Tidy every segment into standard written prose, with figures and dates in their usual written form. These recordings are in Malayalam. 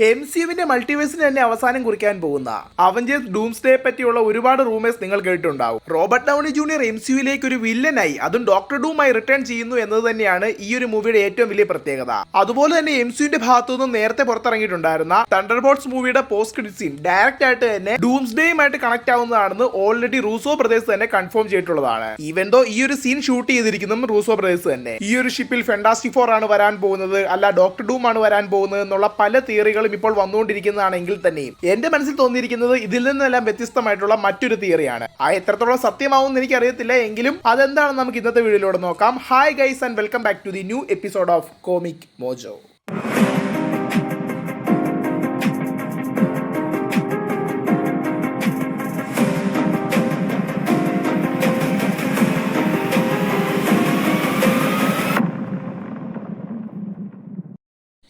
MCUവിന്റെ മൾട്ടിവേഴ്സിന് തന്നെ അവസാനം കുറിക്കാൻ പോകുന്ന അവഞ്ചേഴ്സ് ഡൂംസ്ഡേ പറ്റിയുള്ള ഒരുപാട് റൂമേഴ്സ് നിങ്ങൾ കേട്ടിട്ടുണ്ടാവും. റോബർട്ട് ഡൗണി ജൂനിയർ MCUവിലേക്ക് ഒരു വില്ലനായി, അതും ഡോക്ടർ ഡൂമായി റിട്ടേൺ ചെയ്യുന്നു എന്നത് തന്നെയാണ് ഈ ഒരു മൂവിയുടെ ഏറ്റവും വലിയ പ്രത്യേകത. അതുപോലെ തന്നെ MCUവിന്റെ ഭാഗത്തു നിന്ന് നേരത്തെ പുറത്തിറങ്ങിയിട്ടുണ്ടായിരുന്ന തണ്ടർബോൾട്ട്സ് മൂവിയുടെ പോസ്റ്റ് ക്രെഡിറ്റ് സീൻ ഡയറക്റ്റ് ആയിട്ട് തന്നെ ഡൂംസ്ഡേയുമായിട്ട് കണക്ട് ആവുന്നതാണെന്ന് ഓൾറെഡി റൂസോ ബ്രദേഴ്സ് തന്നെ കൺഫേം ചെയ്തിട്ടുള്ളതാണ്. ഈവൻ ദോ ഈ ഒരു സീൻ ഷൂട്ട് ചെയ്തിരിക്കുന്നതും റൂസോ ബ്രദേഴ്സ് തന്നെ. ഈ ഒരു ഷിപ്പിൽ ഫാന്റാസ്റ്റിക് ഫോർ ആണ് വരാൻ പോകുന്നത്, അല്ല ഡോക്ടർ ഡൂം ആണ് വരാൻ പോകുന്നത് എന്നുള്ള പല തിയറികളും ഇപ്പോൾ വന്നുകൊണ്ടിരിക്കുന്നതാണെങ്കിൽ തന്നെയും എന്റെ മനസ്സിൽ തോന്നിയിരിക്കുന്നത് ഇതിൽ നിന്നെല്ലാം വ്യത്യസ്തമായിട്ടുള്ള മറ്റൊരു തിയറിയാണ്. ആ എത്രത്തോളം സത്യമാവും എന്ന് എനിക്കറിയത്തില്ല, എങ്കിലും അതെന്താണെന്ന് നമുക്ക് ഇന്നത്തെ വീഡിയോയിലൂടെ നോക്കാം. Hi guys and welcome back to the new episode of Comic Mojo.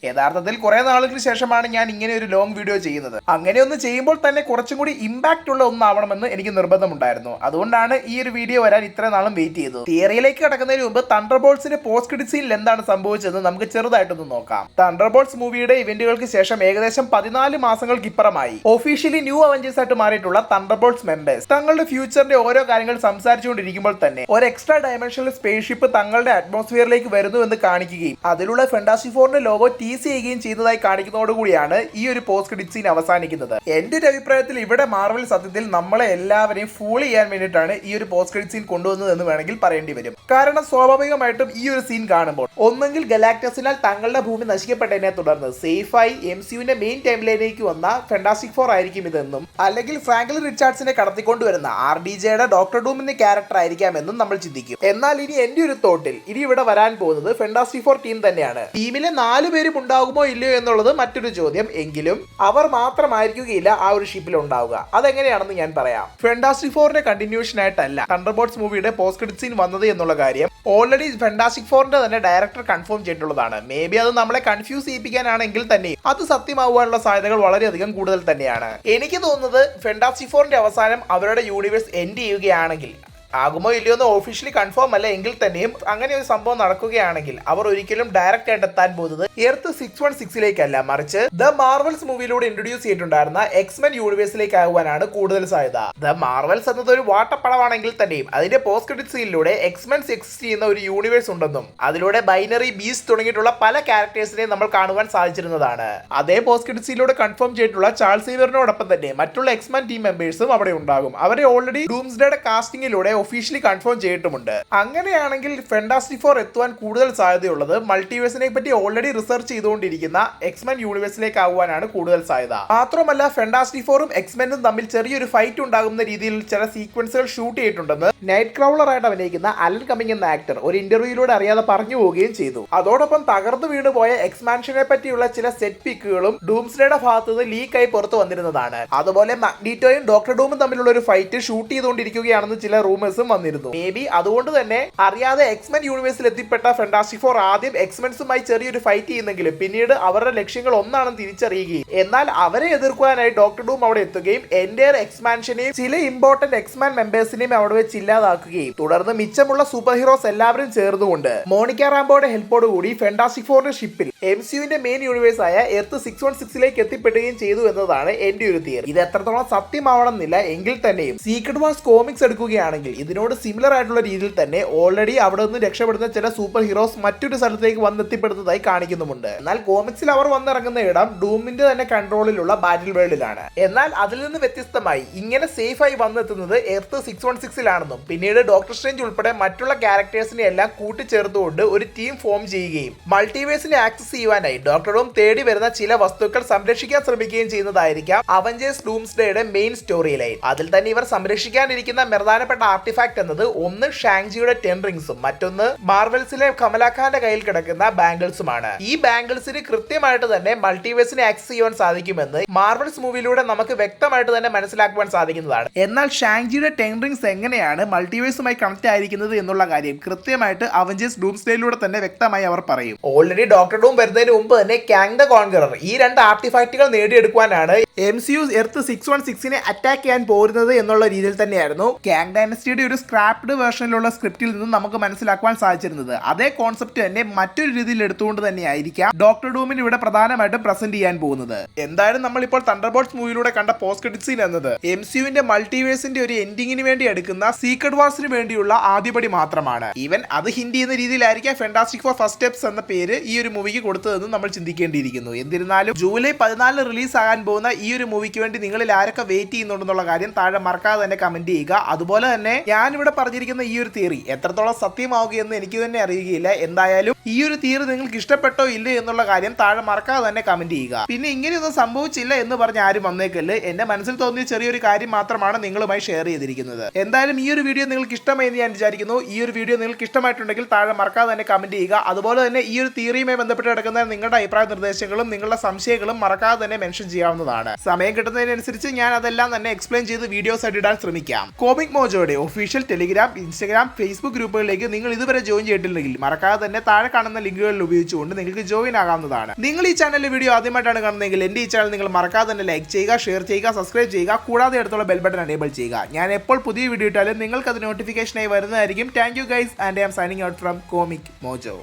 യഥാർത്ഥത്തിൽ കുറെ നാളുകൾക്ക് ശേഷമാണ് ഞാൻ ഇങ്ങനെ ഒരു ലോങ് വീഡിയോ ചെയ്യുന്നത്. അങ്ങനെ ഒന്ന് ചെയ്യുമ്പോൾ തന്നെ കുറച്ചും കൂടി ഇമ്പാക്റ്റ് ഉള്ള ഒന്നാവണമെന്ന് എനിക്ക് നിർബന്ധമുണ്ടായിരുന്നു. അതുകൊണ്ടാണ് ഈ ഒരു വീഡിയോ വരാൻ ഇത്ര നാളും വെയിറ്റ് ചെയ്തത്. തിയറിയിലേക്ക് കടക്കുന്നതിന് മുമ്പ് തണ്ടർബോൾട്ട്സിന്റെ പോസ്റ്റ് ക്രെഡിറ്റ് സീനിൽ എന്താണ് സംഭവിച്ചതെന്ന് നമുക്ക് ചെറുതായിട്ടൊന്ന് നോക്കാം. തണ്ടർബോൾട്ട്സ് മൂവിയുടെ ഇവന്റുകൾക്ക് ശേഷം ഏകദേശം 14 മാസങ്ങൾക്ക് ഇപ്പുറമായി ഒഫീഷ്യലി ന്യൂ അവഞ്ചേഴ്സ് ആയിട്ട് മാറിയിട്ടുള്ള തണ്ടർബോൾട്ട്സ് മെമ്പേഴ്സ് തങ്ങളുടെ ഫ്യൂച്ചറിന്റെ ഓരോ കാര്യങ്ങൾ സംസാരിച്ചുകൊണ്ടിരിക്കുമ്പോൾ തന്നെ ഒരു എക്സ്ട്രാ ഡയമെൻഷണൽ സ്പേസ് ഷിപ്പ് തങ്ങളുടെ അറ്റ്മോസ്ഫിയറിലേക്ക് വരുന്നു എന്ന് കാണിക്കുകയും അതിലുള്ള ഫാന്റാസ്റ്റിക് ഫോറിന്റെ ലോഗോ ചെയ്യുകയും ചെയ്യുന്നതായി കാണിക്കുന്നതോടുകൂടിയാണ് ഈ ഒരു പോസ്റ്റ് ക്രെഡിറ്റ് സീൻ അവസാനിക്കുന്നത്. എന്റെ ഒരു അഭിപ്രായത്തിൽ ഇവിടെ മാർവൽ സത്യത്തിൽ നമ്മളെ എല്ലാവരെയും ഫൂൾ ചെയ്യാൻ വേണ്ടിയിട്ടാണ് ഈ ഒരു പോസ്റ്റ് ക്രെഡിറ്റ് സീൻ കൊണ്ടുവന്നത് എന്ന് വേണമെങ്കിൽ പറയേണ്ടി വരും. കാരണം സ്വാഭാവികമായിട്ടും ഈ ഒരു സീൻ കാണുമ്പോൾ ഒന്നെങ്കിൽ ഗലാക്ടസിനാൽ തങ്ങളുടെ ഭൂമി നശിക്കപ്പെട്ടതിനെ തുടർന്ന് സേഫായി MCUവിന്റെ മെയിൻ ടൈം ലൈനിലേക്ക് വന്ന ഫാന്റാസ്റ്റിക് ഫോർ ആയിരിക്കും ഇതെന്നും, അല്ലെങ്കിൽ ഫ്രാങ്ക്ലിൻ റിച്ചാർഡ്സിനെ കടത്തിക്കൊണ്ടുവരുന്ന RDJയുടെ ഡോക്ടർ ഡൂമിന്റെ ക്യാരക്ടർ ആയിരിക്കാമെന്നും നമ്മൾ ചിന്തിക്കും. എന്നാൽ ഇനി എന്റെ ഒരു തോട്ടിൽ ഇനി ഇവിടെ വരാൻ പോകുന്നത് ഫാന്റാസ്റ്റിക് ഫോർ ടീം തന്നെയാണ്. ടീമിലെ 4 പേരും ഉണ്ടാകുമോ ഇല്ലയോ എന്നുള്ളത് മറ്റൊരു ചോദ്യം. എങ്കിലും അവർ മാത്രമായിരിക്കുകയില്ല ആ ഒരു ഷിപ്പിൽ ഉണ്ടാവുക. അതെങ്ങനെയാണെന്ന് ഞാൻ പറയാം. ഫാന്റാസ്റ്റിക് ഫോറിന്റെ കണ്ടിന്യൂഷൻ ആയിട്ടല്ല തണ്ടർബോൾട്ട്സ് മൂവിയുടെ പോസ്റ്റ് ക്രെഡിറ്റ് സീൻ വന്നത് എന്നുള്ള കാര്യം ഓൾറെഡി ഫാന്റാസ്റ്റിക് ഫോറിന്റെ തന്നെ ഡയറക്ടർ കൺഫേം ചെയ്തിട്ടുള്ളതാണ്. മേ ബി അത് നമ്മളെ കൺഫ്യൂസ് ചെയ്യിപ്പിക്കാനാണെങ്കിൽ തന്നെ അത് സത്യമാവാനുള്ള സാധ്യതകൾ വളരെയധികം കൂടുതൽ തന്നെയാണ്. എനിക്ക് തോന്നുന്നത് ഫാന്റാസ്റ്റിക് ഫോറിന്റെ അവസാനം അവരുടെ യൂണിവേഴ്സ് എൻഡ് ചെയ്യുകയാണെങ്കിൽ, ആകുമോ ഇല്ലയോ എന്ന് ഓഫീഷ്യലി കൺഫേം അല്ല എങ്കിൽ തന്നെയും അങ്ങനെ ഒരു സംഭവം നടക്കുകയാണെങ്കിൽ അവർ ഒരിക്കലും ഡയറക്റ്റ് ആയിട്ട് എത്താൻ പോകുന്നത് എർത്ത് 616ലേക്കല്ല, മറിച്ച് ദ മാർവൽസ് മൂവിയിലൂടെ ഇൻട്രൊഡ്യൂസ് ചെയ്തിട്ടുണ്ടായിരുന്ന എക്സ്മെൻ യൂണിവേഴ്സിലേക്ക് ആകുവാനാണ് കൂടുതൽ സാധ്യത. ദ മാർവൽസ് എന്നത് ഒരു വാട്ടപ്പടമാണെങ്കിൽ തന്നെയും അതിന്റെ പോസ്റ്റ് ക്രെഡിറ്റ് സീനിലൂടെ എക്സ്മെൻ എക്സിസ്റ്റ് ചെയ്യുന്ന ഒരു യൂണിവേഴ്സ് ഉണ്ടെന്നും അതിലൂടെ ബൈനറി ബീസ്റ്റ് തുടങ്ങിയിട്ടുള്ള പല ക്യാരക്ടേഴ്സിനെയും നമ്മൾ കാണുവാൻ സാധിച്ചിരുന്നതാണ്. അതേ പോസ്റ്റ് ക്രെഡിറ്റ് സീനിലൂടെ കൺഫേം ചെയ്തിട്ടുള്ള ചാൾസ് സേവിയറിനോടൊപ്പം തന്നെ മറ്റുള്ള എക്സ്മെൻ ടീം മെമ്പേഴ്സും അവിടെ ഉണ്ടാകും. അവരെ ഓൾറെഡി ഡൂംസ്ഡേയുടെ കാസ്റ്റിംഗിലൂടെ ഒഫീഷ്യലി കൺഫേം ചെയ്തിട്ടുമുണ്ട്. അങ്ങനെയാണെങ്കിൽ ഫാന്റാസ്റ്റിക് ഫോർ എത്തുവാൻ കൂടുതൽ സാധ്യതയുള്ളത് മൾട്ടിവേഴ്സിനെ പറ്റി ഓൾറെഡി റിസർച്ച് ചെയ്തുകൊണ്ടിരിക്കുന്ന എക്സ്മെൻ യൂണിവേഴ്സിലേക്ക് ആകുവാനാണ് കൂടുതൽ സാധ്യത. മാത്രമല്ല ഫാന്റാസ്റ്റിക് ഫോറും എക്സ്മെനും തമ്മിൽ ചെറിയൊരു ഫൈറ്റ് ഉണ്ടാകുന്ന രീതിയിൽ ചില സീക്വൻസുകൾ ഷൂട്ട് ചെയ്തിട്ടുണ്ടെന്ന് നൈറ്റ് ക്രൗളർ ആയിട്ട് അഭിനയിക്കുന്ന അലൻ കമ്മിങ് എന്ന ആക്ടർ ഒരു ഇന്റർവ്യൂയിലൂടെ അറിയാതെ പറഞ്ഞു പോവുകയും ചെയ്തു. അതോടൊപ്പം തകർന്നു വീണുപോയ എക്സ്പാൻഷനെ പറ്റിയുള്ള ചില സെറ്റ് പിക്കുകളും ഡൂംസ്ഡേയുടെ ഭാഗത്തു നിന്ന് ലീക്കായി പുറത്തു വന്നിരുന്നതാണ്. അതുപോലെ മാഗ്നീറ്റോയും ഡോക്ടർ ഡൂമും തമ്മിലുള്ള ഒരു ഫൈറ്റ് ഷൂട്ട് ചെയ്തുകൊണ്ടിരിക്കുകയാണെന്ന് ചില റൂമേഴ്സ് വന്നിരുന്നു. മേ ബി അതുകൊണ്ട് തന്നെ അറിയാതെ എക്സ്മെൻ യൂണിവേഴ്സിൽ എത്തിപ്പെട്ട ഫാന്റാസ്റ്റിക് ഫോർ ആദ്യം എക്സ്മെൻസുമായി ചെറിയൊരു ഫൈറ്റ് ചെയ്യുന്നെങ്കിലും പിന്നീട് അവരുടെ ലക്ഷ്യങ്ങൾ ഒന്നാണെന്ന് തിരിച്ചറിയുകയും എന്നാൽ അവരെ എതിർക്കുവാനായി ഡോക്ടർ ഡൂം അവിടെ എത്തുകയും എൻറ്റയർ എക്സ്പാൻഷനെയും ചില ഇമ്പോർട്ടന്റ് എക്സ്മാൻ മെമ്പേഴ്സിനെയും അവിടെ വെച്ച് ഇല്ലാതാക്കുകയും തുടർന്ന് മിച്ചമുള്ള സൂപ്പർ ഹീറോസ് എല്ലാവരും ചേർന്നുകൊണ്ട് മോണിക്ക റാംബോയുടെ ഹെൽപ്പോട് കൂടി ഫാന്റാസ്റ്റിക് ഫോറിന്റെ ഷിപ്പിൽ MCUവിന്റെ മെയിൻ യൂണിവേഴ്സ് ആയ എർത്ത് 616ലേക്ക് എത്തിപ്പെടുകയും ചെയ്തു എന്നതാണ് എന്റെ ഒരു തിയറി. ഇത് എത്രത്തോളം സത്യമാവണമെന്നില്ല എങ്കിൽ തന്നെയും സീക്രട്ട് വാർസ് കോമിക്സ് എടുക്കുകയാണെങ്കിൽ ഇതിനോട് സിമിലർ ആയിട്ടുള്ള രീതിയിൽ തന്നെ ഓൾറെഡി അവിടെ നിന്ന് രക്ഷപ്പെടുന്ന ചില സൂപ്പർ ഹീറോസ് മറ്റൊരു സ്ഥലത്തേക്ക് വന്നെത്തിപ്പെടുന്നതായി കാണിക്കുന്നുമുണ്ട്. എന്നാൽ കോമിക്സിൽ അവർ വന്നിറങ്ങുന്ന ഇടം ഡൂമിന്റെ തന്നെ കൺട്രോളിലുള്ള ബാറ്റിൽ വേൾഡിലാണ്. എന്നാൽ അതിൽ നിന്ന് വ്യത്യസ്തമായി ഇങ്ങനെ സേഫായി വന്നെത്തുന്നത് എർത്ത് 616ലാണെന്നും പിന്നീട് ഡോക്ടർ സ്ട്രേഞ്ച് ഉൾപ്പെടെ മറ്റുള്ള ക്യാരക്ടേഴ്സിനെ എല്ലാം കൂട്ടിച്ചേർത്തുകൊണ്ട് ഒരു ടീം ഫോം ചെയ്യുകയും മൾട്ടിവേഴ്സിനെ ആക്സസ് ചെയ്യുവാനായി ഡോക്ടർ ഡൂം തേടി വരുന്ന ചില വസ്തുക്കൾ സംരക്ഷിക്കാൻ ശ്രമിക്കുകയും ചെയ്യുന്നതായിരിക്കാം അവഞ്ചേഴ്സ് ഡൂംസ്ഡേയുടെ മെയിൻ സ്റ്റോറി ലൈൻ. അതിൽ തന്നെ ഇവർ സംരക്ഷിക്കാനിരിക്കുന്ന പ്രധാനപ്പെട്ട ആർട്ടിഫാക്ട് എന്നത് ഒന്ന് ഷാങ്ജിയുടെ 10 റിംഗ്സും മറ്റൊന്ന് മാർവൽസിലെ കമലാ ഖാന്റെ കയ്യിൽ കിടക്കുന്ന ബാംഗിൾസുമാണ്. ഈ ബാംഗിൾസിന് കൃത്യമായിട്ട് തന്നെ മൾട്ടിവേഴ്സിനെ ആക്സസ് ചെയ്യുവാൻ സാധിക്കുമെന്ന് മാർവൽസ് മൂവിയിലൂടെ നമുക്ക് വ്യക്തമായിട്ട് തന്നെ മനസ്സിലാക്കുവാൻ സാധിക്കുന്നതാണ്. എന്നാൽ ഷാങ്ജിയുടെ 10 റിംഗ്സ് എങ്ങനെയാണ് മൾട്ടിവേഴ്സുമായി കണക്ട് ആയിരിക്കുന്നത് എന്നുള്ള കാര്യം കൃത്യമായിട്ട് അവഞ്ചേഴ്സ് ഡൂംസ്ഡേയിലൂടെ തന്നെ വ്യക്തമായി അവർ പറയും. ഓൾറെഡി ഡോക്ടർ ഡൂം വരുന്നതിന് മുമ്പ് തന്നെ കാങ് ദ കോൺഗറർ ഈ 2 ആർട്ടിഫാക്റ്റുകൾ നേടിയെടുക്കുവാനാണ് MCU എർത്ത് 616നെ അറ്റാക്ക് ചെയ്യാൻ പോരുന്നത് എന്നുള്ള രീതിയിൽ തന്നെയായിരുന്നു കാങ് ഡൈനസ്റ്റിയുടെ ഒരു സ്ക്രാപ്ഡ് വേർഷനിലുള്ള സ്ക്രിപ്റ്റിൽ നിന്ന് നമുക്ക് മനസ്സിലാക്കുവാൻ സാധിച്ചിരുന്നത്. അതേ കോൺസെപ്റ്റ് തന്നെ മറ്റൊരു രീതിയിൽ എടുത്തുകൊണ്ട് തന്നെയായിരിക്കാം ഡോക്ടർ ഡൂമിന് ഇവിടെ പ്രധാനമായിട്ടും പ്രസന്റ് ചെയ്യാൻ പോകുന്നത്. എന്തായാലും നമ്മളിപ്പോൾ തണ്ടർബോൾട്ട്സ് മൂവിയിലൂടെ കണ്ട പോസ്റ്റ് ക്രെഡിറ്റ് സീൻ എന്നത് MCUവിന്റെ മൾട്ടിവേഴ്സിന്റെ ഒരു എൻഡിങ്ങിന് വേണ്ടി എടുക്കുന്ന സീക്രട്ട് വാർസിന് വേണ്ടിയുള്ള ആദ്യപടി മാത്രമാണ്. ഈവൻ അത് ഹിന്റ് ചെയ്യുന്ന രീതിയിലായിരിക്കാം ഫാന്റാസ്റ്റിക് ഫോർ ഫസ്റ്റ് സ്റ്റെപ്സ് എന്ന പേര് ഈ ഒരു മൂവിക്ക് കൊടുത്തതെന്ന് നമ്മൾ ചിന്തിക്കേണ്ടിയിരിക്കുന്നു. എന്നിരുന്നാലും ജൂലൈ 14 റിലീസ് ആകാൻ പോകുന്ന ഈ ഒരു മൂവിക്ക് വേണ്ടി നിങ്ങളിൽ ആരൊക്കെ വെയിറ്റ് ചെയ്യുന്നുണ്ടെന്നുള്ള കാര്യം താഴെ മറക്കാതെ തന്നെ കമന്റ് ചെയ്യുക. അതുപോലെ തന്നെ ഞാനിവിടെ പറഞ്ഞിരിക്കുന്ന ഈ ഒരു തിയറി എത്രത്തോളം സത്യമാവുകയെന്ന് എനിക്ക് തന്നെ അറിയുകയില്ല. എന്തായാലും ഈ ഒരു തിയറി നിങ്ങൾക്ക് ഇഷ്ടപ്പെട്ടോ ഇല്ലേ എന്നുള്ള കാര്യം താഴെ മറക്കാതെ തന്നെ കമന്റ് ചെയ്യുക. പിന്നെ ഇങ്ങനെയൊന്നും സംഭവിച്ചില്ല എന്ന് പറഞ്ഞ് ആരും വന്നേക്കല്ല്. എന്റെ മനസ്സിൽ തോന്നിയ ചെറിയൊരു കാര്യം മാത്രമാണ് നിങ്ങളുമായി ഷെയർ ചെയ്തിരിക്കുന്നത്. എന്തായാലും ഈ ഒരു വീഡിയോ നിങ്ങൾക്ക് ഇഷ്ടമായി എന്ന് ഞാൻ വിചാരിക്കുന്നു. ഈ ഒരു വീഡിയോ നിങ്ങൾക്ക് ഇഷ്ടമായിട്ടുണ്ടെങ്കിൽ താഴെ മറക്കാതെ തന്നെ കമന്റ് ചെയ്യുക. അതുപോലെ തന്നെ ഈ ഒരു തിയറിയുമായി ബന്ധപ്പെട്ട് കിടക്കുന്ന നിങ്ങളുടെ അഭിപ്രായ നിർദ്ദേശങ്ങളും നിങ്ങളുടെ സംശയങ്ങളും മറക്കാതെ തന്നെ മെൻഷൻ ചെയ്യാവുന്നതാണ്. സമയം കിട്ടുന്നതിനനുസരിച്ച് ഞാൻ അതെല്ലാം തന്നെ എക്സ്പ്ലെയിൻ ചെയ്ത് വീഡിയോസ് ആയിട്ട് ഇടാൻ ശ്രമിക്കാം. കോമിക് മോജോയുടെ ഒഫീഷ്യൽ ടെലിഗ്രാം, ഇൻസ്റ്റാഗ്രാം, ഫേസ്ബുക്ക് ഗ്രൂപ്പുകളിലേക്ക് നിങ്ങൾ ഇതുവരെ ജോയിൻ ചെയ്തിട്ടില്ലെങ്കിൽ മറക്കാതെ തന്നെ താഴെ കാണുന്ന ലിങ്കുകളിൽ ഉപയോഗിച്ചുകൊണ്ട് നിങ്ങൾക്ക് ജോയിൻ ആകാവുന്നതാണ്. നിങ്ങൾ ഈ ചാനലിലെ വീഡിയോ ആദ്യമായിട്ടാണ് കാണുന്നതെങ്കിൽ എന്റെ ഈ ചാനൽ നിങ്ങൾ മറക്കാതെ തന്നെ ലൈക്ക് ചെയ്യുക, ഷെയർ ചെയ്യുക, സബ്സ്ക്രൈബ് ചെയ്യുക. കൂടാതെ അടുത്തുള്ള ബെൽ ബട്ടൺ എനേബിൾ ചെയ്യുക. ഞാൻ എപ്പോൾ പുതിയ വീഡിയോ ഇട്ടാലും നിങ്ങൾക്ക് അത് നോട്ടിഫിക്കേഷനായി വരുന്നതായിരിക്കും. Thank you guys and I am signing out from Comic mojo.